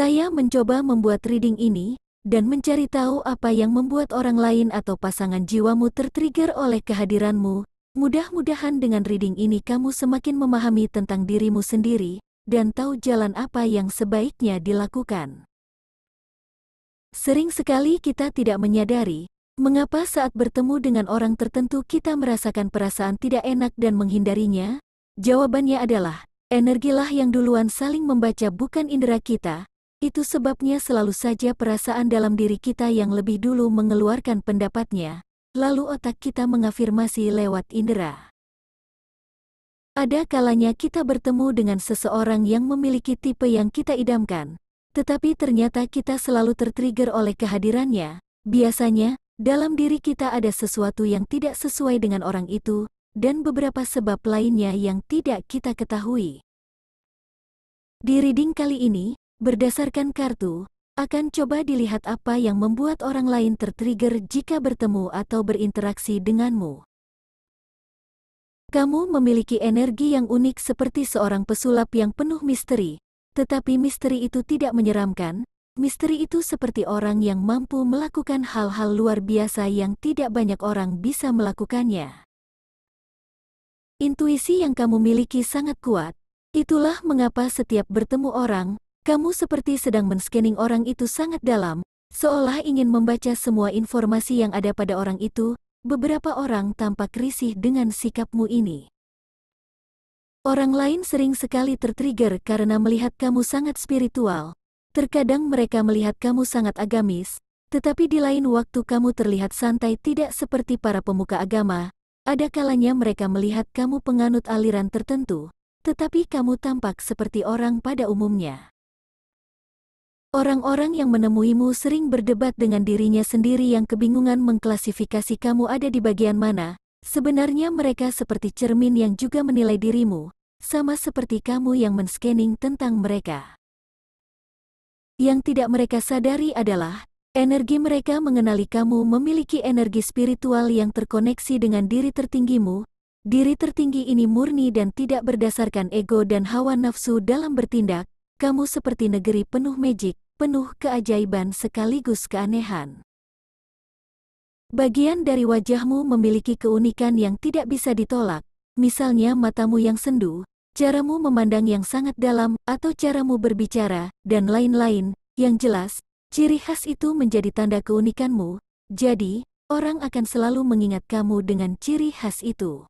Saya mencoba membuat reading ini, dan mencari tahu apa yang membuat orang lain atau pasangan jiwamu tertrigger oleh kehadiranmu. Mudah-mudahan dengan reading ini kamu semakin memahami tentang dirimu sendiri, dan tahu jalan apa yang sebaiknya dilakukan. Sering sekali kita tidak menyadari, mengapa saat bertemu dengan orang tertentu kita merasakan perasaan tidak enak dan menghindarinya? Jawabannya adalah, energilah yang duluan saling membaca bukan indera kita. Itu sebabnya selalu saja perasaan dalam diri kita yang lebih dulu mengeluarkan pendapatnya, lalu otak kita mengafirmasi lewat indera. Ada kalanya kita bertemu dengan seseorang yang memiliki tipe yang kita idamkan, tetapi ternyata kita selalu tertrigger oleh kehadirannya. Biasanya, dalam diri kita ada sesuatu yang tidak sesuai dengan orang itu, dan beberapa sebab lainnya yang tidak kita ketahui. Di reading kali ini, berdasarkan kartu, akan coba dilihat apa yang membuat orang lain tertrigger jika bertemu atau berinteraksi denganmu. Kamu memiliki energi yang unik seperti seorang pesulap yang penuh misteri, tetapi misteri itu tidak menyeramkan. Misteri itu seperti orang yang mampu melakukan hal-hal luar biasa yang tidak banyak orang bisa melakukannya. Intuisi yang kamu miliki sangat kuat. Itulah mengapa setiap bertemu orang, kamu seperti sedang men-scanning orang itu sangat dalam, seolah ingin membaca semua informasi yang ada pada orang itu. Beberapa orang tampak risih dengan sikapmu ini. Orang lain sering sekali tertrigger karena melihat kamu sangat spiritual. Terkadang mereka melihat kamu sangat agamis, tetapi di lain waktu kamu terlihat santai tidak seperti para pemuka agama. Ada kalanya mereka melihat kamu penganut aliran tertentu, tetapi kamu tampak seperti orang pada umumnya. Orang-orang yang menemuimu sering berdebat dengan dirinya sendiri yang kebingungan mengklasifikasi kamu ada di bagian mana. Sebenarnya mereka seperti cermin yang juga menilai dirimu, sama seperti kamu yang men-scanning tentang mereka. Yang tidak mereka sadari adalah, energi mereka mengenali kamu memiliki energi spiritual yang terkoneksi dengan diri tertinggimu. Diri tertinggi ini murni dan tidak berdasarkan ego dan hawa nafsu dalam bertindak. Kamu seperti negeri penuh magic, penuh keajaiban sekaligus keanehan. Bagian dari wajahmu memiliki keunikan yang tidak bisa ditolak, misalnya matamu yang sendu, caramu memandang yang sangat dalam, atau caramu berbicara, dan lain-lain. Yang jelas, ciri khas itu menjadi tanda keunikanmu, jadi, orang akan selalu mengingat kamu dengan ciri khas itu.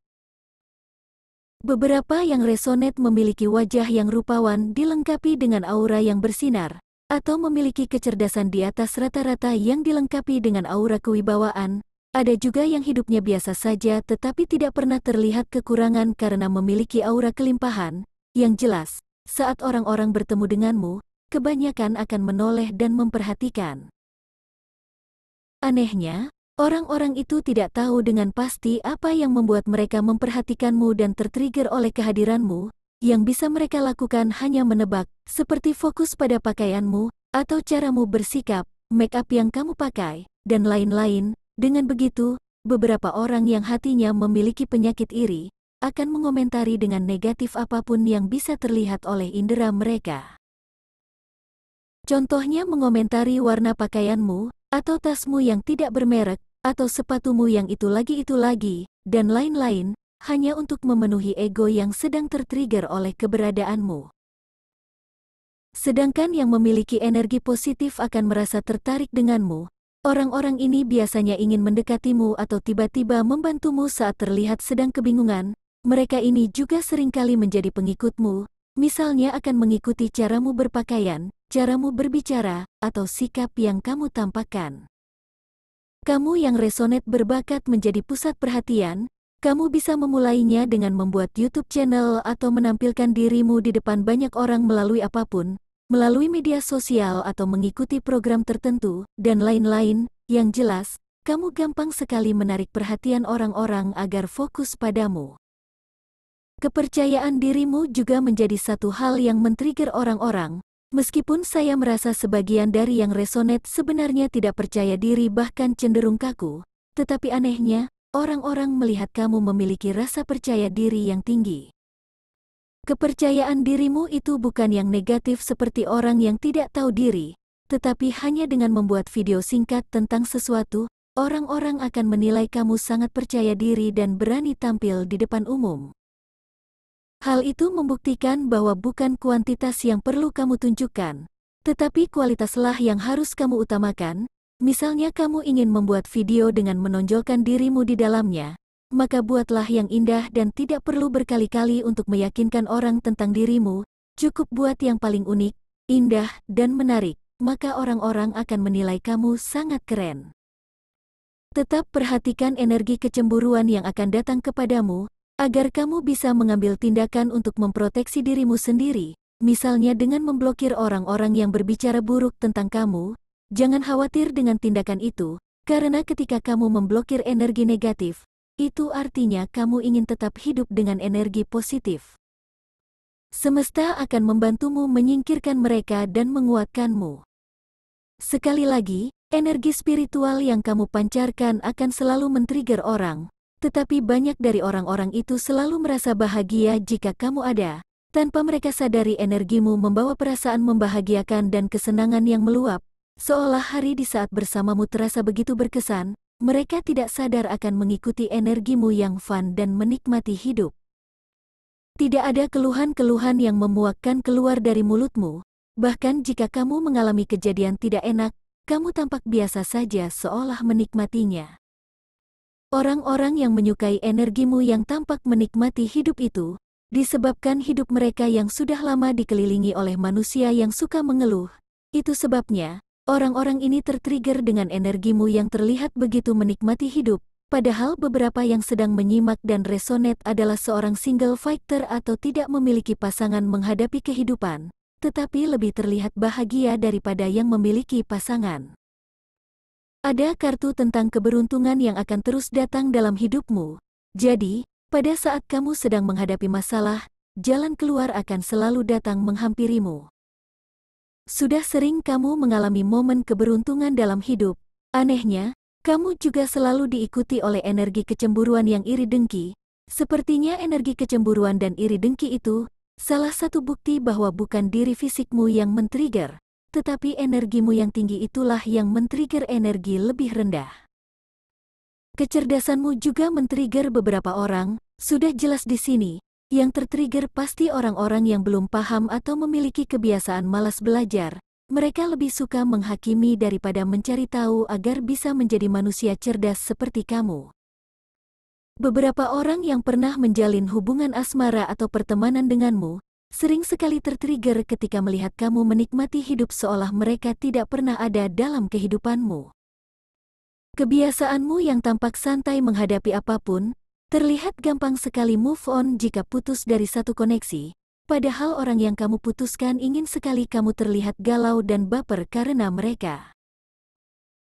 Beberapa yang resonate memiliki wajah yang rupawan dilengkapi dengan aura yang bersinar, atau memiliki kecerdasan di atas rata-rata yang dilengkapi dengan aura kewibawaan. Ada juga yang hidupnya biasa saja tetapi tidak pernah terlihat kekurangan karena memiliki aura kelimpahan. Yang jelas, saat orang-orang bertemu denganmu, kebanyakan akan menoleh dan memperhatikan. Anehnya, orang-orang itu tidak tahu dengan pasti apa yang membuat mereka memperhatikanmu dan tertrigger oleh kehadiranmu. Yang bisa mereka lakukan hanya menebak, seperti fokus pada pakaianmu, atau caramu bersikap, make up yang kamu pakai, dan lain-lain. Dengan begitu, beberapa orang yang hatinya memiliki penyakit iri, akan mengomentari dengan negatif apapun yang bisa terlihat oleh indera mereka. Contohnya mengomentari warna pakaianmu, atau tasmu yang tidak bermerek, atau sepatumu yang itu lagi, dan lain-lain, hanya untuk memenuhi ego yang sedang tertrigger oleh keberadaanmu. Sedangkan yang memiliki energi positif akan merasa tertarik denganmu. Orang-orang ini biasanya ingin mendekatimu atau tiba-tiba membantumu saat terlihat sedang kebingungan. Mereka ini juga seringkali menjadi pengikutmu, misalnya akan mengikuti caramu berpakaian, caramu berbicara, atau sikap yang kamu tampakkan. Kamu yang resonate berbakat menjadi pusat perhatian. Kamu bisa memulainya dengan membuat YouTube channel atau menampilkan dirimu di depan banyak orang melalui apapun, melalui media sosial atau mengikuti program tertentu, dan lain-lain. Yang jelas, kamu gampang sekali menarik perhatian orang-orang agar fokus padamu. Kepercayaan dirimu juga menjadi satu hal yang men-trigger orang-orang. Meskipun saya merasa sebagian dari yang resonate sebenarnya tidak percaya diri bahkan cenderung kaku, tetapi anehnya, orang-orang melihat kamu memiliki rasa percaya diri yang tinggi. Kepercayaan dirimu itu bukan yang negatif seperti orang yang tidak tahu diri, tetapi hanya dengan membuat video singkat tentang sesuatu, orang-orang akan menilai kamu sangat percaya diri dan berani tampil di depan umum. Hal itu membuktikan bahwa bukan kuantitas yang perlu kamu tunjukkan, tetapi kualitaslah yang harus kamu utamakan. Misalnya kamu ingin membuat video dengan menonjolkan dirimu di dalamnya, maka buatlah yang indah dan tidak perlu berkali-kali untuk meyakinkan orang tentang dirimu, cukup buat yang paling unik, indah, dan menarik, maka orang-orang akan menilai kamu sangat keren. Tetap perhatikan energi kecemburuan yang akan datang kepadamu, agar kamu bisa mengambil tindakan untuk memproteksi dirimu sendiri, misalnya dengan memblokir orang-orang yang berbicara buruk tentang kamu. Jangan khawatir dengan tindakan itu, karena ketika kamu memblokir energi negatif, itu artinya kamu ingin tetap hidup dengan energi positif. Semesta akan membantumu menyingkirkan mereka dan menguatkanmu. Sekali lagi, energi spiritual yang kamu pancarkan akan selalu men-trigger orang, tetapi banyak dari orang-orang itu selalu merasa bahagia jika kamu ada. Tanpa mereka sadari energimu membawa perasaan membahagiakan dan kesenangan yang meluap, seolah hari di saat bersamamu terasa begitu berkesan. Mereka tidak sadar akan mengikuti energimu yang fun dan menikmati hidup. Tidak ada keluhan-keluhan yang memuakkan keluar dari mulutmu, bahkan jika kamu mengalami kejadian tidak enak, kamu tampak biasa saja seolah menikmatinya. Orang-orang yang menyukai energimu yang tampak menikmati hidup itu, disebabkan hidup mereka yang sudah lama dikelilingi oleh manusia yang suka mengeluh. Itu sebabnya, orang-orang ini tertrigger dengan energimu yang terlihat begitu menikmati hidup, padahal beberapa yang sedang menyimak dan resonate adalah seorang single fighter atau tidak memiliki pasangan menghadapi kehidupan, tetapi lebih terlihat bahagia daripada yang memiliki pasangan. Ada kartu tentang keberuntungan yang akan terus datang dalam hidupmu. Jadi, pada saat kamu sedang menghadapi masalah, jalan keluar akan selalu datang menghampirimu. Sudah sering kamu mengalami momen keberuntungan dalam hidup. Anehnya, kamu juga selalu diikuti oleh energi kecemburuan yang iri dengki. Sepertinya energi kecemburuan dan iri dengki itu salah satu bukti bahwa bukan diri fisikmu yang men-trigger, tetapi energimu yang tinggi itulah yang men-trigger energi lebih rendah. Kecerdasanmu juga men-trigger beberapa orang, sudah jelas di sini. Yang tertrigger pasti orang-orang yang belum paham atau memiliki kebiasaan malas belajar. Mereka lebih suka menghakimi daripada mencari tahu agar bisa menjadi manusia cerdas seperti kamu. Beberapa orang yang pernah menjalin hubungan asmara atau pertemanan denganmu, sering sekali tertrigger ketika melihat kamu menikmati hidup seolah mereka tidak pernah ada dalam kehidupanmu. Kebiasaanmu yang tampak santai menghadapi apapun, terlihat gampang sekali move on jika putus dari satu koneksi, padahal orang yang kamu putuskan ingin sekali kamu terlihat galau dan baper karena mereka.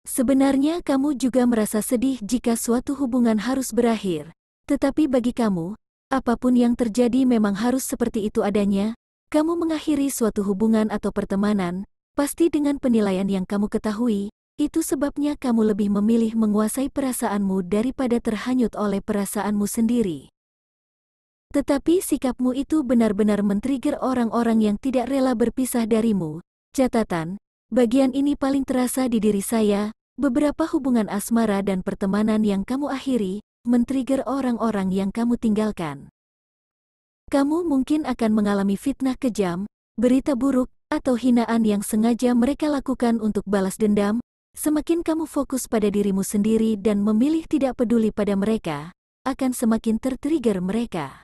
Sebenarnya kamu juga merasa sedih jika suatu hubungan harus berakhir, tetapi bagi kamu, apapun yang terjadi memang harus seperti itu adanya. Kamu mengakhiri suatu hubungan atau pertemanan, pasti dengan penilaian yang kamu ketahui. Itu sebabnya kamu lebih memilih menguasai perasaanmu daripada terhanyut oleh perasaanmu sendiri. Tetapi sikapmu itu benar-benar men-trigger orang-orang yang tidak rela berpisah darimu. Catatan, bagian ini paling terasa di diri saya. Beberapa hubungan asmara dan pertemanan yang kamu akhiri, men-trigger orang-orang yang kamu tinggalkan. Kamu mungkin akan mengalami fitnah kejam, berita buruk, atau hinaan yang sengaja mereka lakukan untuk balas dendam. Semakin kamu fokus pada dirimu sendiri dan memilih tidak peduli pada mereka, akan semakin tertrigger mereka.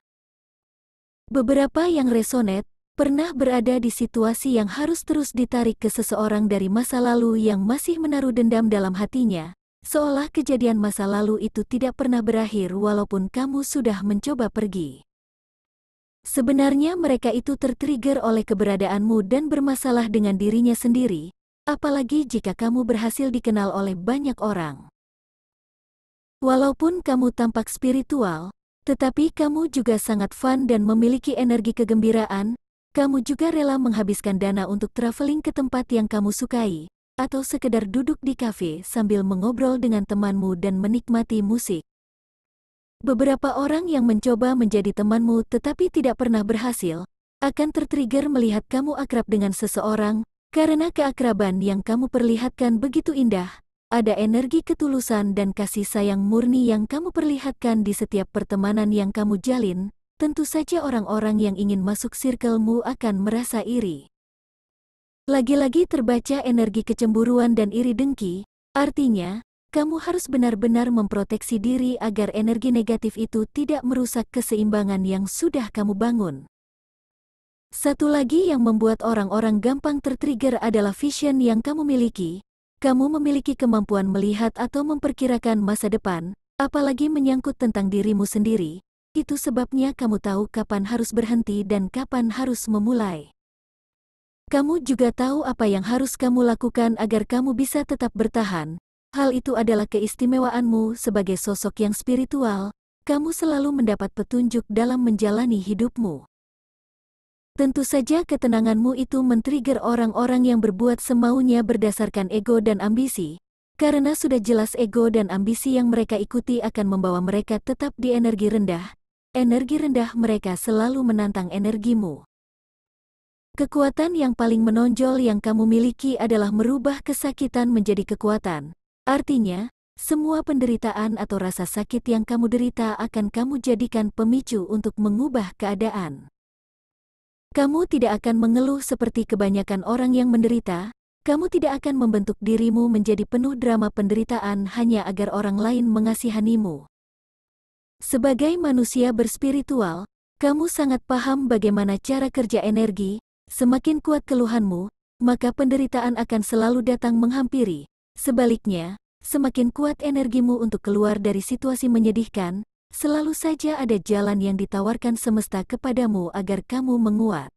Beberapa yang resonate, pernah berada di situasi yang harus terus ditarik ke seseorang dari masa lalu yang masih menaruh dendam dalam hatinya, seolah kejadian masa lalu itu tidak pernah berakhir walaupun kamu sudah mencoba pergi. Sebenarnya mereka itu tertrigger oleh keberadaanmu dan bermasalah dengan dirinya sendiri. Apalagi jika kamu berhasil dikenal oleh banyak orang. Walaupun kamu tampak spiritual, tetapi kamu juga sangat fun dan memiliki energi kegembiraan, kamu juga rela menghabiskan dana untuk traveling ke tempat yang kamu sukai, atau sekedar duduk di kafe sambil mengobrol dengan temanmu dan menikmati musik. Beberapa orang yang mencoba menjadi temanmu tetapi tidak pernah berhasil, akan tertrigger melihat kamu akrab dengan seseorang, karena keakraban yang kamu perlihatkan begitu indah. Ada energi ketulusan dan kasih sayang murni yang kamu perlihatkan di setiap pertemanan yang kamu jalin. Tentu saja orang-orang yang ingin masuk circle-mu akan merasa iri. Lagi-lagi terbaca energi kecemburuan dan iri dengki, artinya, kamu harus benar-benar memproteksi diri agar energi negatif itu tidak merusak keseimbangan yang sudah kamu bangun. Satu lagi yang membuat orang-orang gampang tertrigger adalah vision yang kamu miliki. Kamu memiliki kemampuan melihat atau memperkirakan masa depan, apalagi menyangkut tentang dirimu sendiri. Itu sebabnya kamu tahu kapan harus berhenti dan kapan harus memulai. Kamu juga tahu apa yang harus kamu lakukan agar kamu bisa tetap bertahan. Hal itu adalah keistimewaanmu sebagai sosok yang spiritual. Kamu selalu mendapat petunjuk dalam menjalani hidupmu. Tentu saja ketenanganmu itu men-trigger orang-orang yang berbuat semaunya berdasarkan ego dan ambisi. Karena sudah jelas ego dan ambisi yang mereka ikuti akan membawa mereka tetap di energi rendah. Energi rendah mereka selalu menantang energimu. Kekuatan yang paling menonjol yang kamu miliki adalah merubah kesakitan menjadi kekuatan. Artinya, semua penderitaan atau rasa sakit yang kamu derita akan kamu jadikan pemicu untuk mengubah keadaan. Kamu tidak akan mengeluh seperti kebanyakan orang yang menderita. Kamu tidak akan membentuk dirimu menjadi penuh drama penderitaan hanya agar orang lain mengasihanimu. Sebagai manusia berspiritual, kamu sangat paham bagaimana cara kerja energi. Semakin kuat keluhanmu, maka penderitaan akan selalu datang menghampiri. Sebaliknya, semakin kuat energimu untuk keluar dari situasi menyedihkan, selalu saja ada jalan yang ditawarkan semesta kepadamu agar kamu menguat.